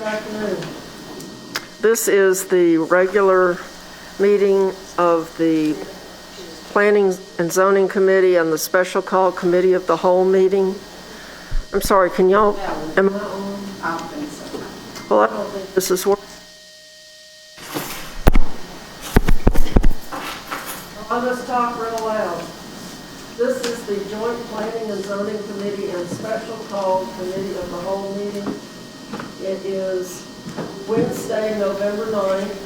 afternoon. This is the regular meeting of the Planning and Zoning Committee and the Special Call Committee of the Whole meeting. I'm sorry, can y'all? I don't think so. Well, I don't think this is working. I'll just talk real loud. This is the Joint Planning and Zoning Committee and Special Call Committee of the Whole meeting. It is Wednesday, November 9th,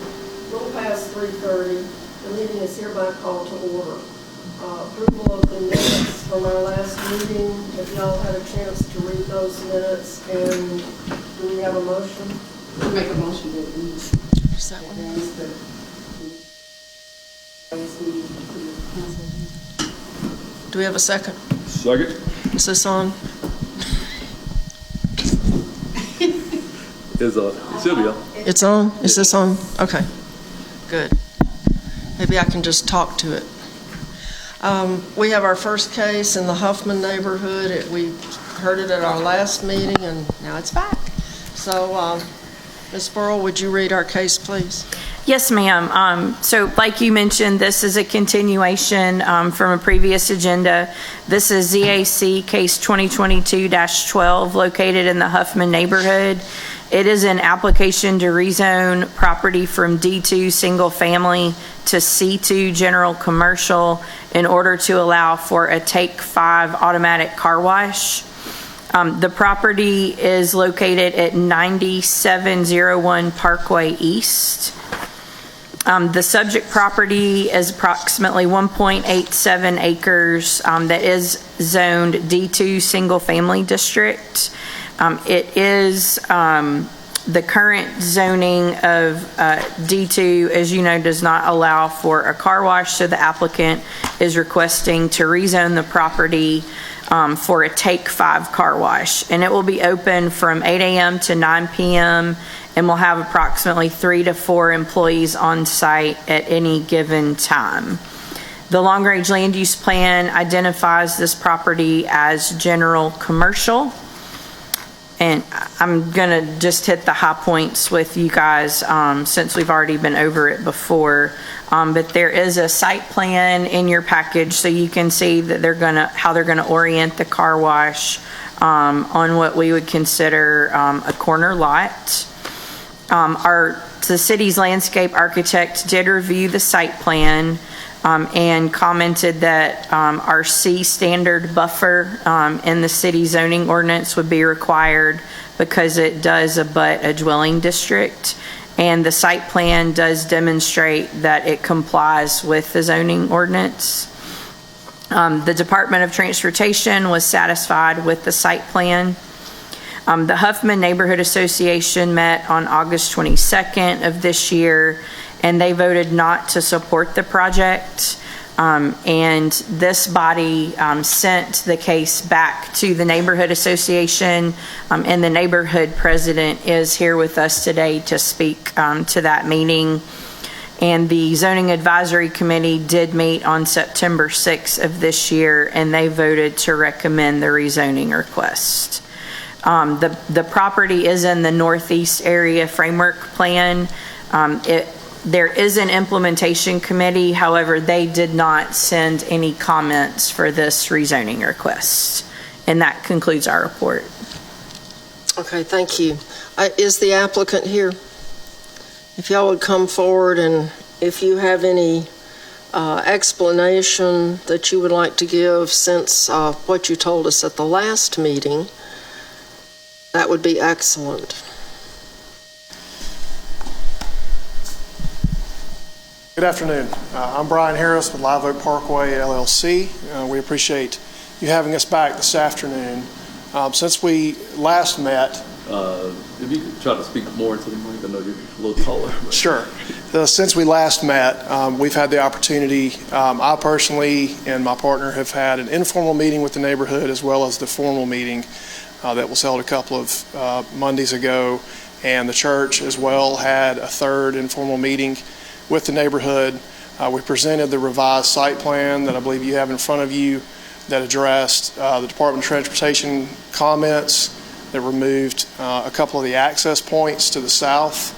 a little past 3:30. The meeting is hereby called to order. Approval of the minutes from our last meeting. Have y'all had a chance to read those minutes? And do we have a motion? We'll make a motion that we Is that one? Do we have a second? Second. Is this on? Is Sylvia? It's on? Is this on? Okay, good. Maybe I can just talk to it. We have our first case in the Huffman neighborhood. We heard it at our last meeting, and now it's back. So, Ms. Burrell, would you read our case, please? Yes, ma'am. So like you mentioned, this is a continuation from a previous agenda. This is ZAC case 2022-12 located in the Huffman neighborhood. It is an application to rezone property from D2 single family to C2 general commercial in order to allow for a Take 5 automatic car wash. The property is located at 9701 Parkway East. The subject property is approximately 1.87 acres that is zoned D2 single family district. It is the current zoning of D2, as you know, does not allow for a car wash, so the applicant is requesting to rezone the property for a Take 5 car wash. And it will be open from 8 a.m. to 9 p.m. and will have approximately 3 to 4 employees on site at any given time. The long-range land use plan identifies this property as general commercial. And I'm going to just hit the high points with you guys since we've already been over it before. But there is a site plan in your package so you can see that how they're going to orient the car wash on what we would consider a corner lot. The city's landscape architect did review the site plan and commented that our C standard buffer in the city zoning ordinance would be required because it does abut a dwelling district. And the site plan does demonstrate that it complies with the zoning ordinance. The Department of Transportation was satisfied with the site plan. The Huffman Neighborhood Association met on August 22nd of this year, and they voted not to support the project. And this body sent the case back to the Neighborhood Association, and the neighborhood president is here with us today to speak to that meeting. And the Zoning Advisory Committee did meet on September 6th of this year, and they voted to recommend the rezoning request. The property is in the Northeast Area Framework Plan. There is an implementation committee, however, they did not send any comments for this rezoning request. And that concludes our report. Okay, thank you. Is the applicant here? If y'all would come forward, and if you have any explanation that you would like to give since what you told us at the last meeting, that would be excellent. Good afternoon. I'm Brian Harris with Live Oak Parkway LLC. We appreciate you having us back this afternoon. Since we last met, If you could try to speak more into the mic, I know you're a little taller. Sure. Since we last met, we've had the opportunity, I personally and my partner have had an informal meeting with the neighborhood as well as the formal meeting that was held a couple of Mondays ago, and the church as well had a third informal meeting with the neighborhood. We presented the revised site plan that I believe you have in front of you that addressed the Department of Transportation comments that removed a couple of the access points to the south,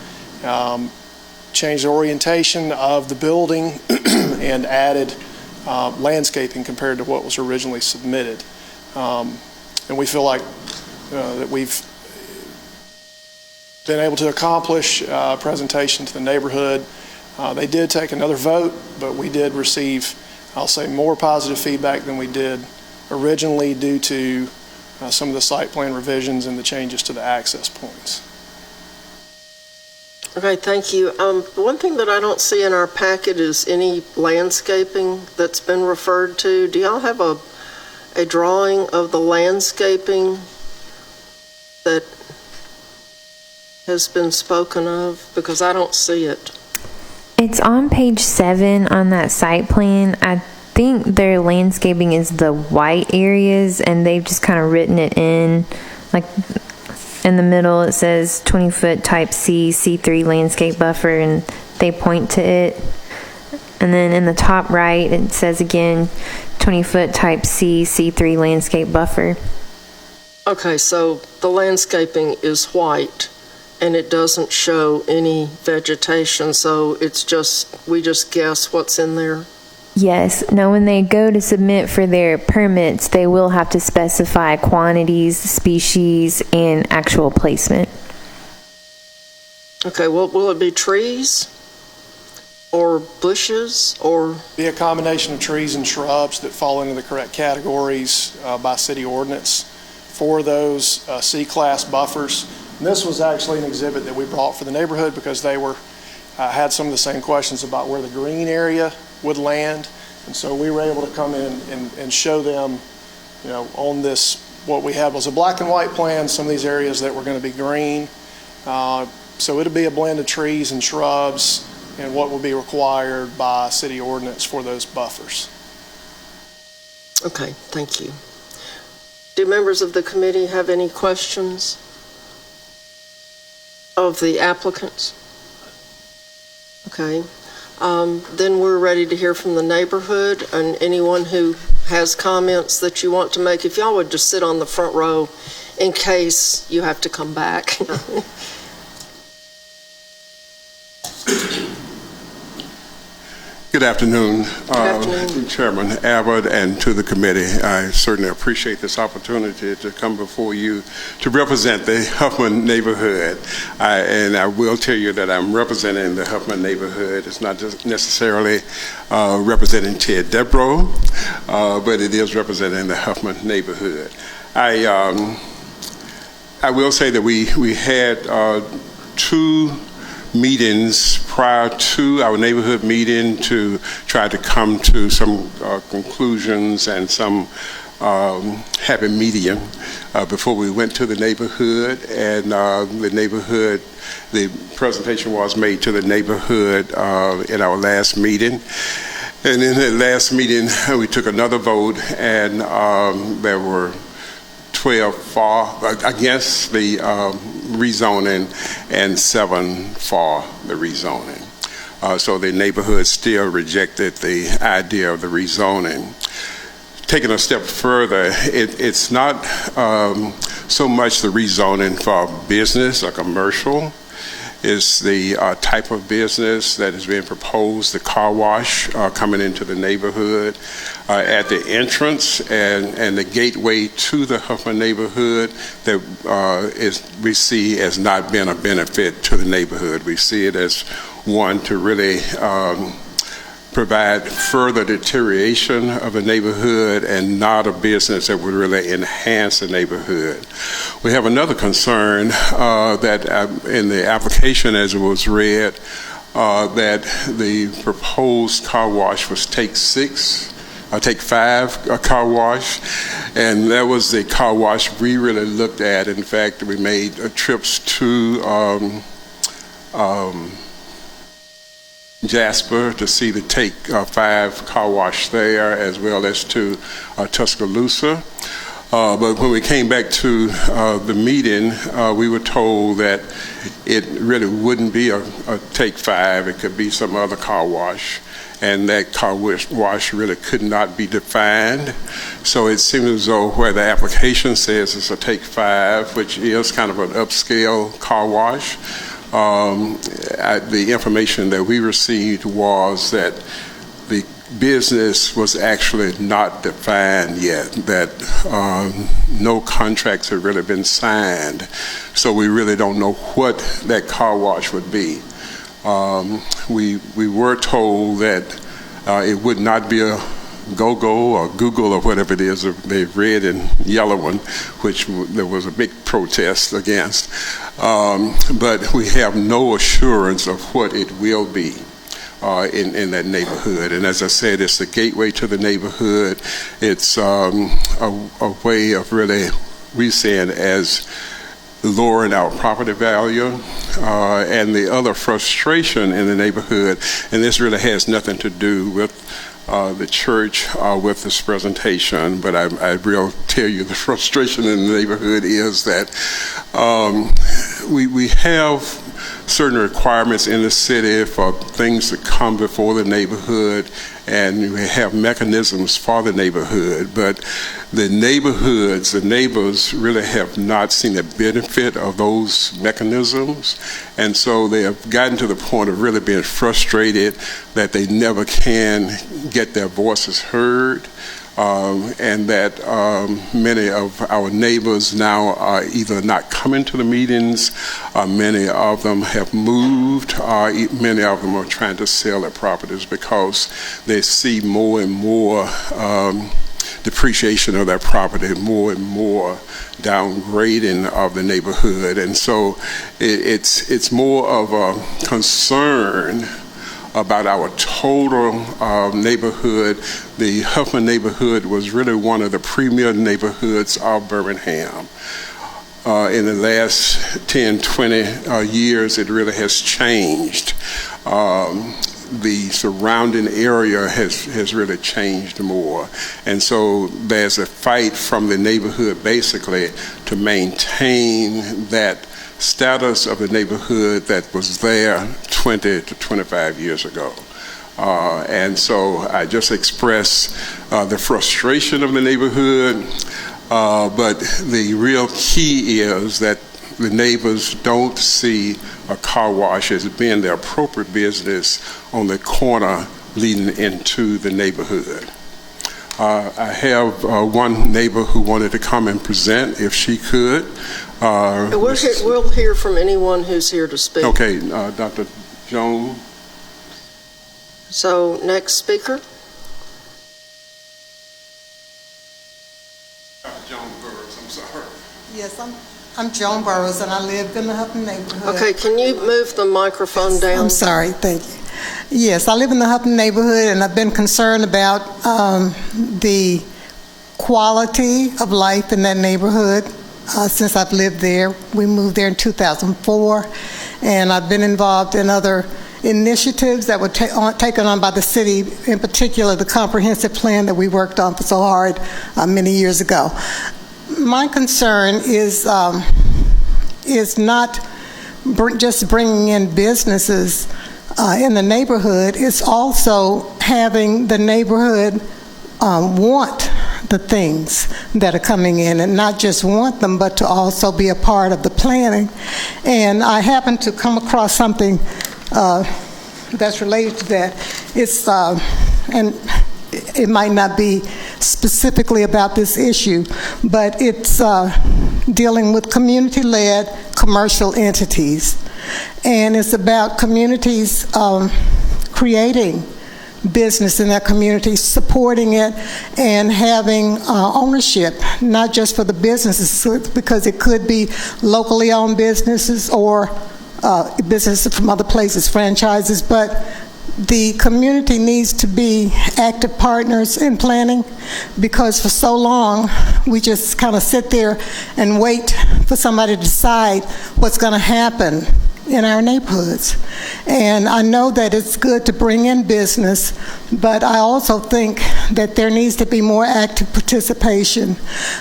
changed the orientation of the building, and added landscaping compared to what was originally submitted. And we feel like that we've been able to accomplish a presentation to the neighborhood. They did take another vote, but we did receive, I'll say, more positive feedback than we did originally due to some of the site plan revisions and the changes to the access points. Okay, thank you. The one thing that I don't see in our packet is any landscaping that's been referred to. Do y'all have a drawing of the landscaping that has been spoken of? Because I don't see it. It's on page 7 on that site plan. I think their landscaping is the white areas, and they've just kind of written it in, like in the middle it says 20-foot type C, C3 landscape buffer, and they point to it. And then in the top right it says again 20-foot type C, C3 landscape buffer. Okay, so the landscaping is white and it doesn't show any vegetation, so it's just, we just guess what's in there? Yes. Now, when they go to submit for their permits, they will have to specify quantities, species, and actual placement. Okay, well, will it be trees or bushes or? Be a combination of trees and shrubs that fall into the correct categories by city ordinance for those C-class buffers. And this was actually an exhibit that we brought for the neighborhood because they were had some of the same questions about where the green area would land. And so we were able to come in and show them, you know, on this, what we had was a black and white plan, some of these areas that were going to be green. So it'll be a blend of trees and shrubs and what will be required by city ordinance for those buffers. Okay, thank you. Do members of the committee have any questions of the applicants? Okay. Then we're ready to hear from the neighborhood and anyone who has comments that you want to make. If y'all would just sit on the front row in case you have to come back. Good afternoon, Good afternoon. Chairman Abbott, and to the committee. I certainly appreciate this opportunity to come before you to represent the Huffman neighborhood. And I will tell you that I'm representing the Huffman neighborhood. It's not just necessarily representing Ted Debro, but it is representing the Huffman neighborhood. I will say that we had 2 meetings prior to our neighborhood meeting to try to come to some conclusions and some happy medium before we went to the neighborhood. And the presentation was made to the neighborhood in our last meeting. And in the last meeting, we took another vote, and there were 12 for against the rezoning and 7 for the rezoning. So the neighborhood still rejected the idea of the rezoning. Taking a step further, it's not so much the rezoning for business or commercial. It's the type of business that is being proposed, the car wash coming into the neighborhood at the entrance and the gateway to the Huffman neighborhood that we see as not being a benefit to the neighborhood. We see it as one to really provide further deterioration of the neighborhood and not a business that would really enhance the neighborhood. We have another concern that in the application as it was read, that the proposed car wash was take 5 car wash, and that was the car wash we really looked at. In fact, we made trips to Jasper to see the Take 5 car wash there, as well as to Tuscaloosa. But when we came back to the meeting, we were told that it really wouldn't be a Take 5. It could be some other car wash. and that car wash really could not be defined. So it seems as though where the application says it's a Take 5, which is kind of an upscale car wash, the information that we received was that the business was actually not defined yet, that no contracts have really been signed. So we really don't know what that car wash would be. We were told that it would not be a Go-Go or Google or whatever it is, the red and yellow one, which there was a big protest against. But we have no assurance of what it will be in that neighborhood. And as I said, it's the gateway to the neighborhood. It's a way of really, we saying, as lowering our property value. And the other frustration in the neighborhood, and this really has nothing to do with the church with this presentation, but I will tell you the frustration in the neighborhood is that we have certain requirements in the city for things to come before the neighborhood, and we have mechanisms for the neighborhood, but the neighbors really have not seen the benefit of those mechanisms, and so they have gotten to the point of really being frustrated that they never can get their voices heard. And that many of our neighbors now are either not coming to the meetings, many of them have moved, many of them are trying to sell their properties because they see more and more depreciation of their property, more and more downgrading of the neighborhood. And so it's more of a concern about our total neighborhood. The Huffman neighborhood was really one of the premier neighborhoods of Birmingham. In the last 10, 20 years, it really has changed. The surrounding area has really changed more. And so there's a fight from the neighborhood basically to maintain that status of the neighborhood that was there 20 to 25 years ago. And so I just express the frustration of the neighborhood, but the real key is that the neighbors don't see a car wash as being the appropriate business on the corner leading into the neighborhood. I have one neighbor who wanted to come and present if she could. We'll hear from anyone who's here to speak. Okay, Dr. Joan. So, next speaker. Joan Burroughs, I'm sorry. Yes, I'm Joan Burroughs, and I live in the Huffman neighborhood. Okay, can you move the microphone down? I'm sorry, thank you. Yes, I live in the Huffman neighborhood, and I've been concerned about the quality of life in that neighborhood since I've lived there. We moved there in 2004, and I've been involved in other initiatives that were taken on by the city, in particular the comprehensive plan that we worked on for so hard many years ago. My concern is not just bringing in businesses in the neighborhood. It's also having the neighborhood want the things that are coming in, and not just want them, but to also be a part of the planning. And I happened to come across something that's related to that. It's and it might not be specifically about this issue, but it's dealing with community-led commercial entities. And it's about communities creating business in that community, supporting it, and having ownership, not just for the businesses, because it could be locally owned businesses or businesses from other places, franchises, but the community needs to be active partners in planning, because for so long we just kind of sit there and wait for somebody to decide what's going to happen in our neighborhoods. And I know that it's good to bring in business, but I also think that there needs to be more active participation,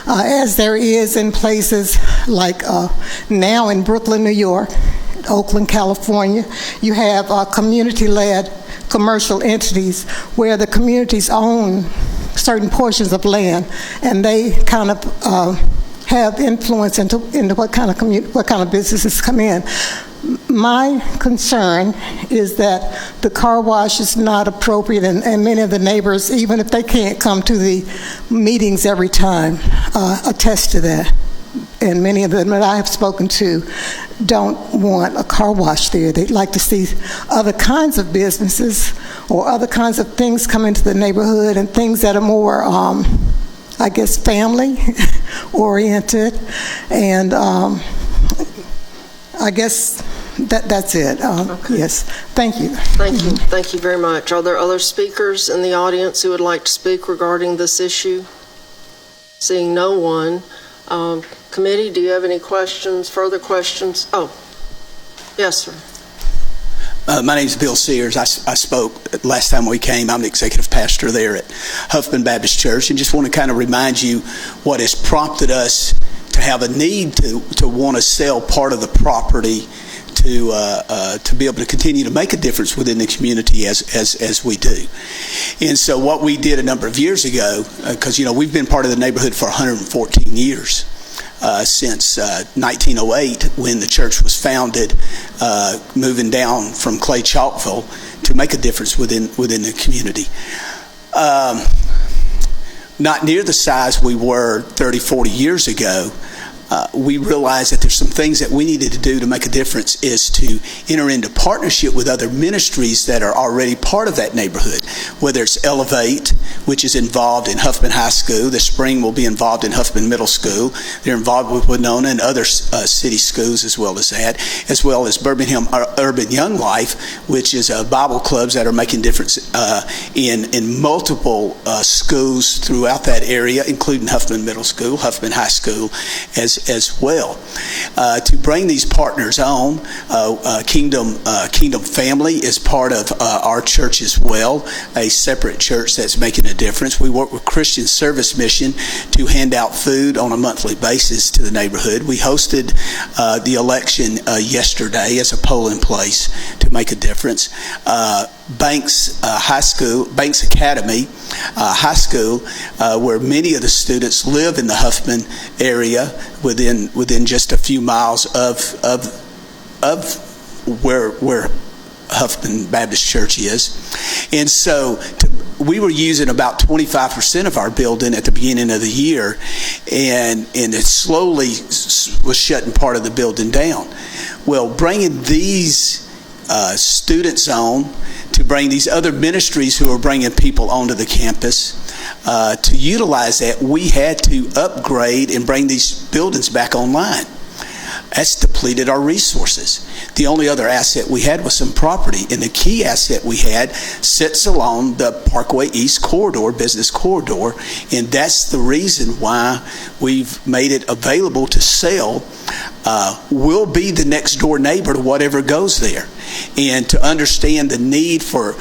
as there is in places like now in Brooklyn, New York, Oakland, California. You have community-led commercial entities where the communities own certain portions of land, and they kind of have influence into what kind of businesses come in. My concern is that the car wash is not appropriate, and many of the neighbors, even if they can't come to the meetings every time, attest to that. And many of them that I have spoken to don't want a car wash there. They'd like to see other kinds of businesses or other kinds of things come into the neighborhood, and things that are more, I guess, family-oriented. And I guess that's it. Okay. Yes, thank you. Thank you. Thank you very much. Are there other speakers in the audience who would like to speak regarding this issue? Seeing no one. Committee, do you have any questions, further questions? Oh, yes, sir. My name is Bill Sears. I spoke last time we came. I'm the executive pastor there at Huffman Baptist Church, and just want to kind of remind you what has prompted us to have a need to want to sell part of the property to be able to continue to make a difference within the community as we do. And so what we did a number of years ago, because we've been part of the neighborhood for 114 years, since 1908 when the church was founded, moving down from Clay Chalkville to make a difference within the community. Not near the size we were 30, 40 years ago, we realized that there's some things that we needed to do to make a difference is to enter into partnership with other ministries that are already part of that neighborhood, whether it's Elevate, which is involved in Huffman High School. The Spring will be involved in Huffman Middle School. They're involved with Winona and other city schools as well as that, as well as Birmingham Urban Young Life, which is Bible clubs that are making difference in multiple schools throughout that area, including Huffman Middle School, Huffman High School, as well. To bring these partners on, Kingdom Family is part of our church as well, a separate church that's making a difference. We work with Christian Service Mission to hand out food on a monthly basis to the neighborhood. We hosted the election yesterday as a polling place to make a difference. Banks Academy High School, where many of the students live in the Huffman area, within just a few miles of where Huffman Baptist Church is. And so we were using about 25% of our building at the beginning of the year, and it slowly was shutting part of the building down. Well, bringing these students on, to bring these other ministries who are bringing people onto the campus, to utilize that, we had to upgrade and bring these buildings back online. That's depleted our resources. The only other asset we had was some property, and the key asset we had sits along the Parkway East corridor, business corridor, and that's the reason why we've made it available to sell. We'll be the next door neighbor to whatever goes there, and to understand the need for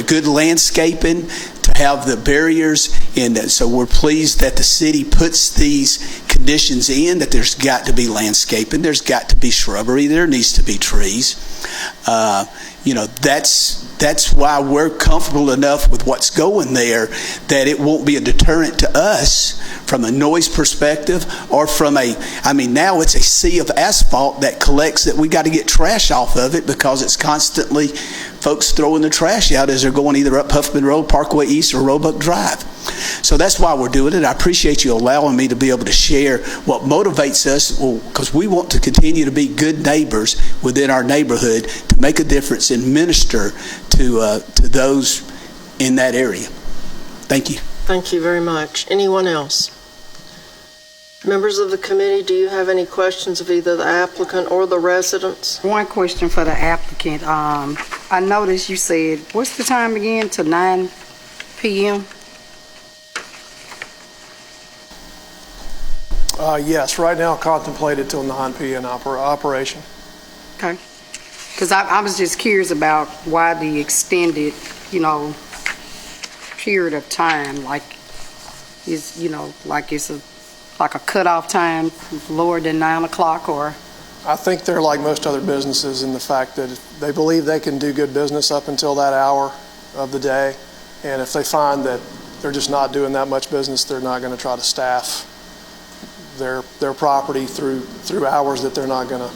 good landscaping, to have the barriers, and so we're pleased that the city puts these conditions in, that there's got to be landscaping, there's got to be shrubbery, there needs to be trees. That's why we're comfortable enough with what's going there that it won't be a deterrent to us from a noise perspective, or from now it's a sea of asphalt that collects, that we got to get trash off of it because it's constantly folks throwing the trash out as they're going either up Huffman Road, Parkway East, or Roebuck Drive. So that's why we're doing it. I appreciate you allowing me to be able to share what motivates us, because we want to continue to be good neighbors within our neighborhood, to make a difference and minister to those in that area. Thank you. Thank you very much. Anyone else? Members of the committee, do you have any questions of either the applicant or the residents? One question for the applicant. I noticed you said, what's the time again, to 9 p.m.? Yes, right now contemplated till 9 p.m. operation. Okay. Because I was just curious about why the extended, period of time, like it's a cutoff time lower than 9 o'clock, or I think they're like most other businesses in the fact that they believe they can do good business up until that hour of the day. And if they find that they're just not doing that much business, they're not going to try to staff their property through hours that they're not going to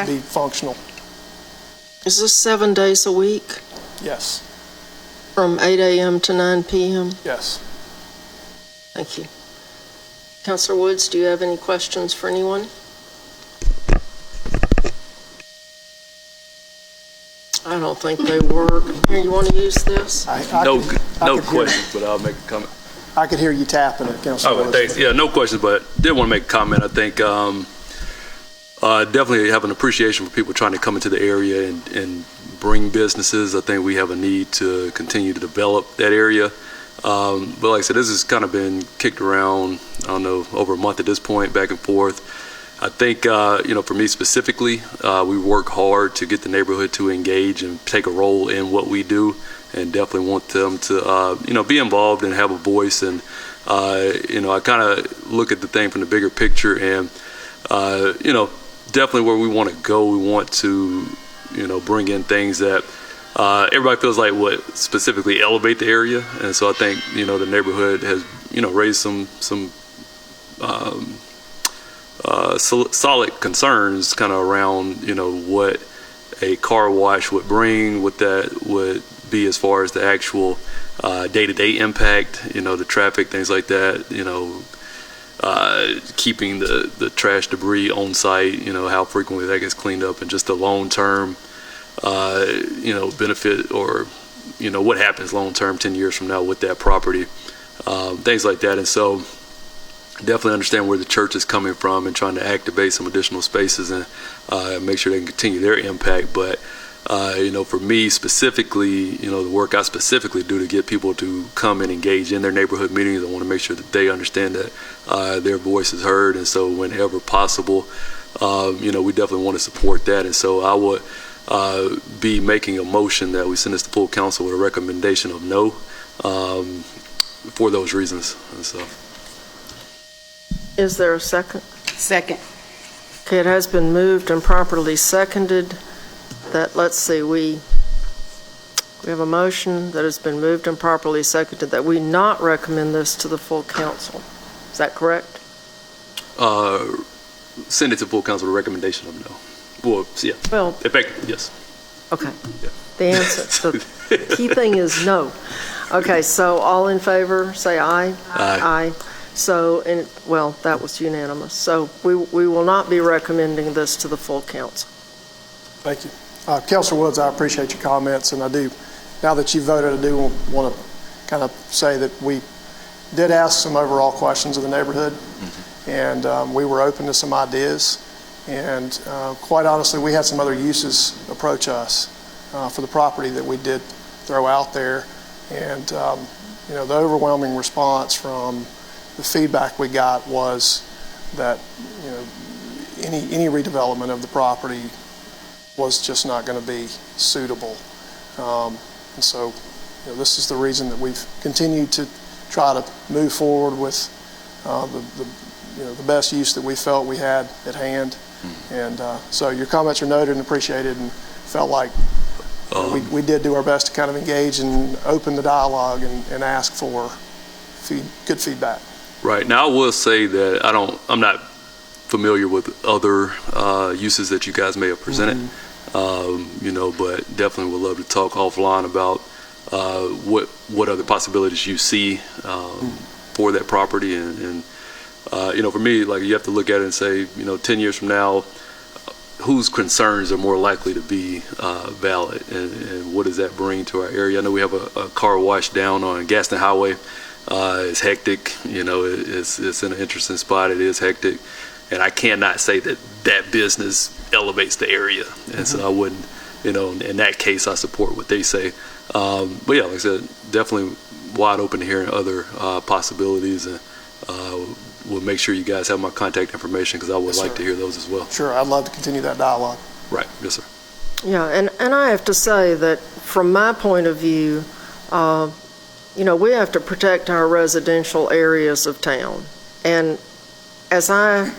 be functional. Is this 7 days a week Yes. from 8 a.m. to 9 p.m.? Yes. Thank you. Councilor Woods, do you have any questions for anyone? I don't think they work. Here, you want to use this? No could hear- questions, but I'll make a comment. I could hear you tapping it, Councilor. Oh, thanks. Yeah, no questions, but did want to make a comment. I think definitely have an appreciation for people trying to come into the area and bring businesses. I think we have a need to continue to develop that area. But like I said, this has kind of been kicked around, I don't know, over a month at this point, back and forth. I think, for me specifically, we work hard to get the neighborhood to engage and take a role in what we do, and definitely want them to, be involved and have a voice. And, I kind of look at the thing from the bigger picture, and, definitely where we want to go, we want to, bring in things that everybody feels like would specifically elevate the area. And so I think, the neighborhood has, raised some solid concerns kind of around, what a car wash would bring, what that would be as far as the actual day-to-day impact, the traffic, things like that, keeping the trash debris on site, how frequently that gets cleaned up, and just the long-term, benefit, or, what happens long-term 10 years from now with that property, things like that. And so definitely understand where the church is coming from and trying to activate some additional spaces and make sure they can continue their impact. But, for me specifically, the work I specifically do to get people to come and engage in their neighborhood meetings, I want to make sure that they understand that their voice is heard. And so whenever possible, we definitely want to support that. And so I would be making a motion that we send this to full council with a recommendation of no for those reasons. And so. Is there a second? Second. Okay, it has been moved and properly seconded. Let's see, we have a motion that has been moved and properly seconded that we not recommend this to the full council. Is that correct? Send it to full council with a recommendation of no. Well, yeah. Well, effective, yes. Okay. Yeah. The answer, the key thing is no. Okay, so all in favor, say aye. Aye. So, that was unanimous. So we will not be recommending this to the full council. Thank you. Councilor Woods, I appreciate your comments, and I do, now that you voted, I do want to kind of say that we did ask some overall questions of the neighborhood, and we were open to some ideas, and quite honestly, we had some other uses approach us for the property that we did throw out there, and the overwhelming response from the feedback we got was that any redevelopment of the property was just not going to be suitable, and so this is the reason that we've continued to try to move forward with the best use that we felt we had at hand. And so your comments are noted and appreciated, and felt like we did do our best to kind of engage and open the dialogue and ask for good feedback. Right. Now, I will say that I'm not familiar with other uses that you guys may have presented, but definitely would love to talk offline about what other possibilities you see for that property. And for me, like, you have to look at it and say, 10 years from now, whose concerns are more likely to be valid, and what does that bring to our area? I know we have a car wash down on Gaston Highway. It's hectic, it's in an interesting spot. It is hectic, and I cannot say that business elevates the area, and so I wouldn't, in that case, I support what they say. But yeah, like I said, definitely wide open to hearing other possibilities, and we'll make sure you guys have my contact information, because I would like to hear those as well. Sure, I'd love to continue that dialogue. Right, yes, sir. Yeah, and I have to say that from my point of view, we have to protect our residential areas of town. And as I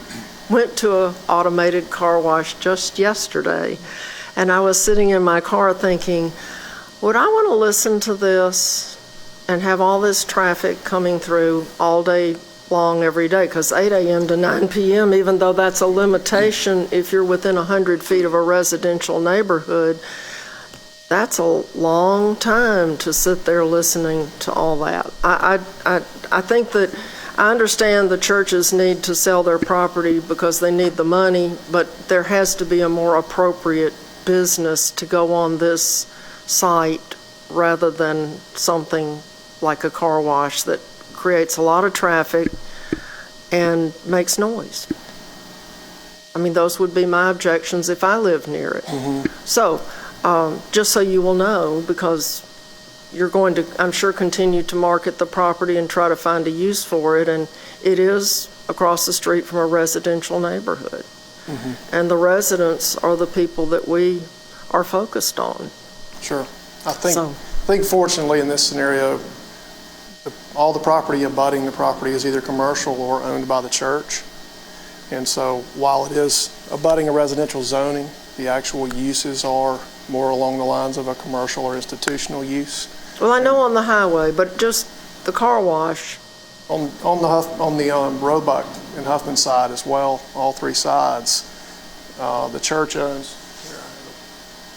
went to an automated car wash just yesterday, and I was sitting in my car thinking, would I want to listen to this and have all this traffic coming through all day long every day? Because 8 a.m. to 9 p.m., even though that's a limitation if you're within 100 feet of a residential neighborhood, that's a long time to sit there listening to all that. I think that I understand the churches need to sell their property because they need the money, but there has to be a more appropriate business to go on this site rather than something like a car wash that creates a lot of traffic and makes noise. I mean, those would be my objections if I lived near it. So, just so you will know, because you're going to, I'm sure, continue to market the property and try to find a use for it, and it is across the street from a residential neighborhood. And the residents are the people that we are focused on. Sure. I think fortunately in this scenario, all the property abutting the property is either commercial or owned by the church. And so while it is abutting a residential zoning, the actual uses are more along the lines of a commercial or institutional use. Well, I know on the highway, but just the car wash. On the Roebuck and Huffman side as well, all three sides, the church owns.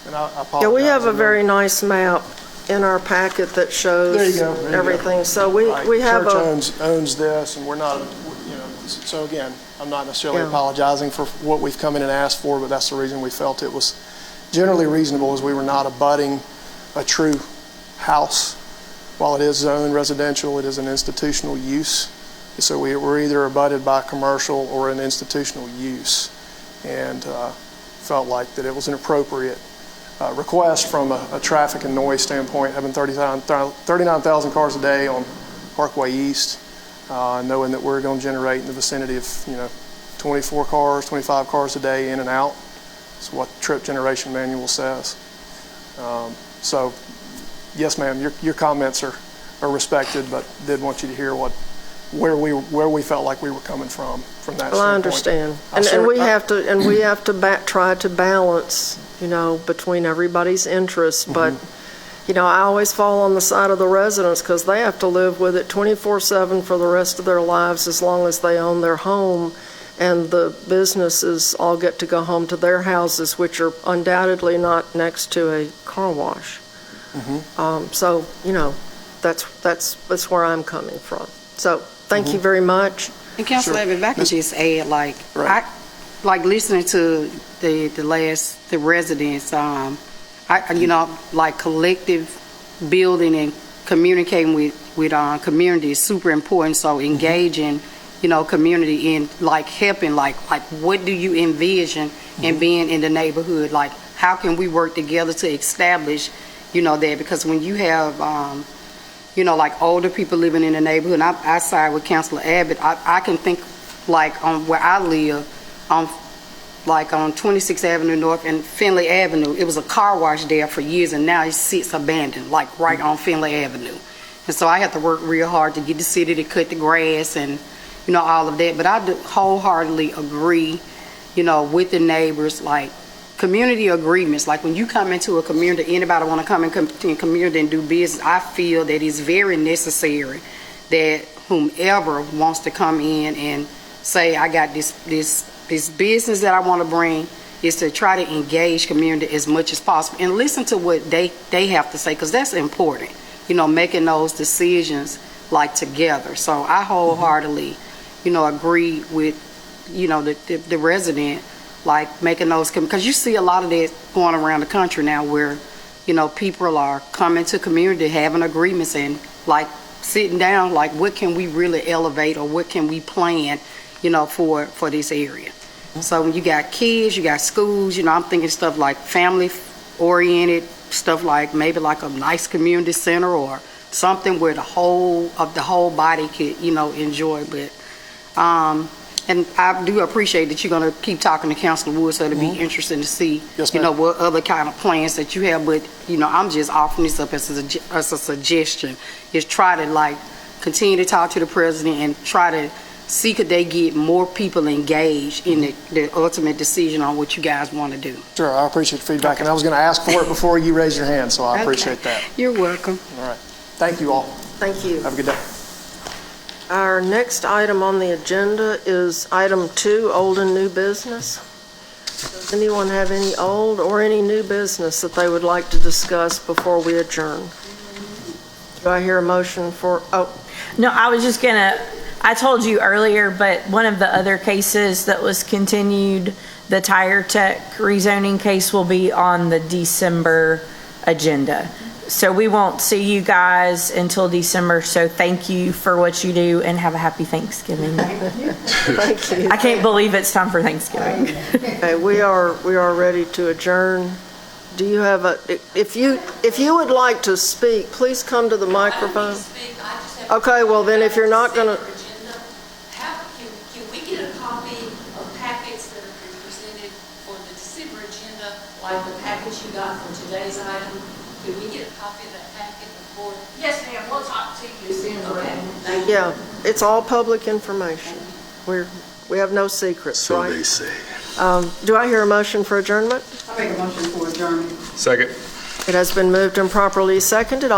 And I apologize. Yeah, we have a very nice map in our packet that shows everything. So we have Church owns this, and we're not, so again, I'm not necessarily apologizing for what we've come in and asked for, but that's the reason we felt it was generally reasonable, as we were not abutting a true house. While it is zoned residential, it is an institutional use. So we're either abutted by commercial or an institutional use, and felt like that it was an appropriate request from a traffic and noise standpoint, having 39,000 cars a day on Parkway East, knowing that we're going to generate in the vicinity of 24 cars, 25 cars a day in and out. That's what the trip generation manual says. So, yes, ma'am, your comments are respected, but did want you to hear where we felt like we were coming from that standpoint. Well, I understand, and we have to try to balance, between everybody's interests. But I always fall on the side of the residents because they have to live with it 24/7 for the rest of their lives, as long as they own their home, and the businesses all get to go home to their houses, which are undoubtedly not next to a car wash. So that's where I'm coming from. So thank you very much. And Councilor Abbott, if I can just add, like listening to the residents, like collective building and communicating with community is super important. So engaging, community in helping, what do you envision in being in the neighborhood? Like, how can we work together to establish, that? Because when you have, older people living in the neighborhood, and I side with Councilor Abbott. I can think, on where I live, on 26th Avenue North and Finley Avenue, it was a car wash there for years, and now it sits abandoned, right on Finley Avenue. And so I have to work real hard to get the city to cut the grass and, all of that. But I do wholeheartedly agree, with the neighbors, community agreements. Like when you come into a community, anybody want to come into a community and do business, I feel that it's very necessary that whomever wants to come in and say, I got this business that I want to bring, is to try to engage community as much as possible and listen to what they have to say, because that's important, making those decisions together. So I wholeheartedly, agree with, the resident, making those, because you see a lot of that going around the country now where, people are coming to community, having agreements and sitting down, what can we really elevate or what can we plan, for this area. So when you got kids, you got schools, I'm thinking stuff like family-oriented, stuff maybe a nice community center or something where the whole body could, enjoy. But, and I do appreciate that you're going to keep talking to Councilor Wood, so it'll be interesting to see, what other kind of plans that you have. But, I'm just offering this up as a suggestion, is try to continue to talk to the president and try to see could they get more people engaged in the ultimate decision on what you guys want to do. Sure, I appreciate the feedback, and I was going to ask for it before you raised your hand, so I appreciate that. You're welcome. All right. Thank you all. Thank you. Have a good day. Our next item on the agenda is item 2, old and new business. Does anyone have any old or any new business that they would like to discuss before we adjourn? Do I hear a motion for, No, I was just gonna, I told you earlier, but one of the other cases that was continued, the Tire Tech rezoning case, will be on the December agenda. So we won't see you guys until December, so thank you for what you do and have a happy Thanksgiving. thank you. I can't believe it's time for Thanksgiving. Okay, we are ready to adjourn. Do you have if you would like to speak, please come to the microphone. Okay, well then if you're not going to. Can we get a copy of packets that have been presented for the December agenda, like the package you got for today's item? Can we get a copy of that packet before? Yes, ma'am, we'll talk to you soon. Okay. Thank you. Yeah, it's all public information. We have no secrets, So right? they say. Do I hear a motion for adjournment? I make a motion for adjournment. Second. It has been moved and properly seconded.